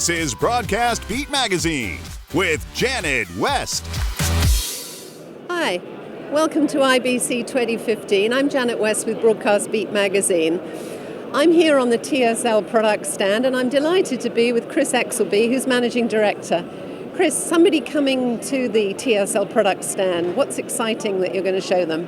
This is Broadcast Beat Magazine with Janet West. Hi, welcome to IBC 2015. I'm Janet West with Broadcast Beat Magazine. I'm here on the TSL Products Stand and I'm delighted to be with Chris Exelby, who's Managing Director. Chris, somebody coming to the TSL Products Stand, what's exciting that you're going to show them?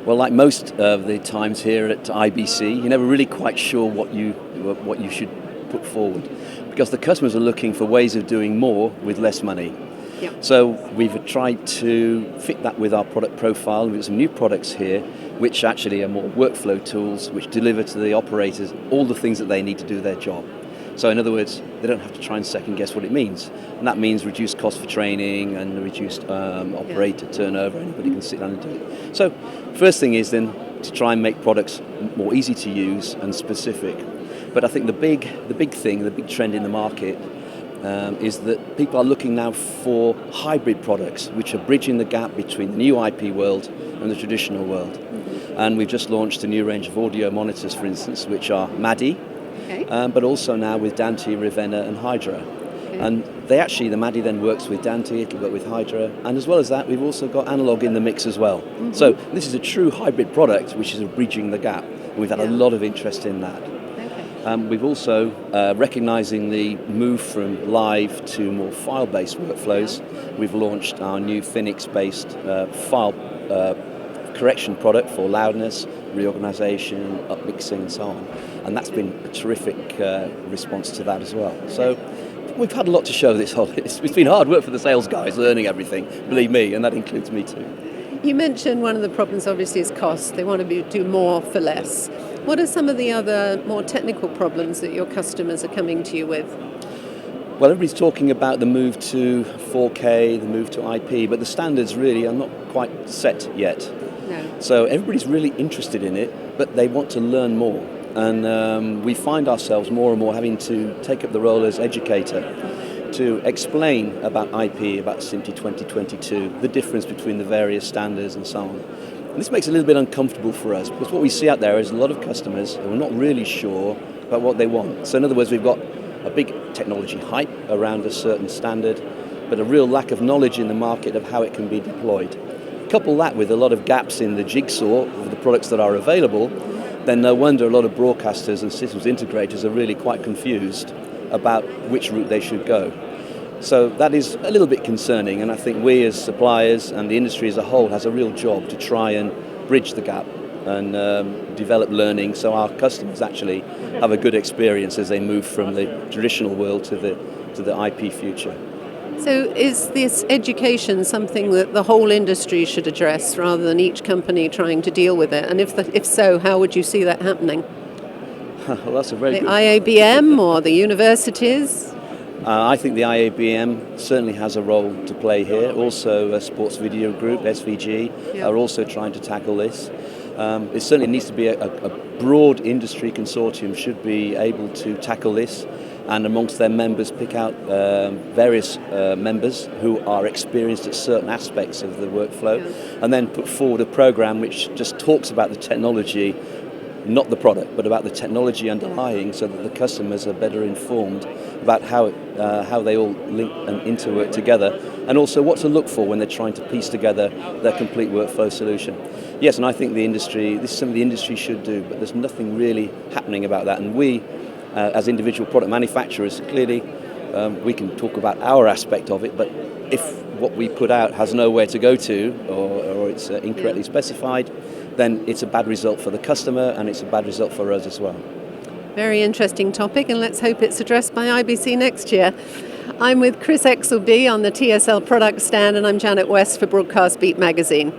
Well, like most of the times here at IBC, you're never really quite sure what you should put forward, because the customers are looking for ways of doing more with less money. Yep. So we've tried to fit that with our product profile. We've got some new products here, which actually are more workflow tools, which deliver to the operators all the things that they need to do their job. So in other words, they don't have to try and second guess what it means. And that means reduced cost for training and reduced operator turnover. Anybody can sit down and do it. So first thing is then to try and make products more easy to use and specific. But I think the big trend in the market is that people are looking now for hybrid products, which are bridging the gap between the new IP world and the traditional world. Mm-hmm. And we've just launched a new range of audio monitors, for instance, which are MADI, but also now with Dante, Ravenna and Hydra. Okay. And the MADI then works with Dante, it'll work with Hydra, and as well as that, we've also got analog in the mix as well. Mm-hmm. So this is a true hybrid product, which is bridging the gap. And we've had a lot of interest in that. We've also, recognising the move from live to more file-based workflows, we've launched our new Phoenix-based file correction product for loudness, reorganisation, upmixing and so on. And that's been a terrific response to that as well. So we've had a lot to show this holiday. It's been hard work for the sales guys learning everything, believe me, and that includes me too. You mentioned one of the problems obviously is cost. They want to do more for less. What are some of the other more technical problems that your customers are coming to you with? Well, everybody's talking about the move to 4K, the move to IP, but the standards really are not quite set yet. No. So everybody's really interested in it, but they want to learn more. And we find ourselves more and more having to take up the role as educator to explain about IP, about SMPTE 2022, the difference between the various standards and so on. And this makes it a little bit uncomfortable for us, because what we see out there is a lot of customers who are not really sure about what they want. So in other words, we've got a big technology hype around a certain standard, but a real lack of knowledge in the market of how it can be deployed. Couple that with a lot of gaps in the jigsaw of the products that are available, then no wonder a lot of broadcasters and systems integrators are really quite confused about which route they should go. So that is a little bit concerning, and I think we as suppliers and the industry as a whole has a real job to try and bridge the gap and develop learning so our customers actually have a good experience as they move from the traditional world to the IP future. So is this education something that the whole industry should address rather than each company trying to deal with it? And if so, how would you see that happening? Well, that's a very the good... IABM or the universities? I think the IABM certainly has a role to play here. Also, a Sports Video Group, SVG, are also trying to tackle this. It certainly needs to be a broad industry consortium should be able to tackle this, and amongst their members pick out various members who are experienced at certain aspects of the workflow, and then put forward a program which just talks about the technology, not the product, but about the technology underlying, so that the customers are better informed about how they all link and interwork together, and also what to look for when they're trying to piece together their complete workflow solution. Yes, and I think this is something the industry should do, but there's nothing really happening about that. And we, as individual product manufacturers, clearly we can talk about our aspect of it, but if what we put out has nowhere to go to, or it's incorrectly specified, then it's a bad result for the customer and it's a bad result for us as well. Very interesting topic, and let's hope it's addressed by IBC next year. I'm with Chris Exelby on the TSL Products Stand, and I'm Janet West for Broadcast Beat Magazine.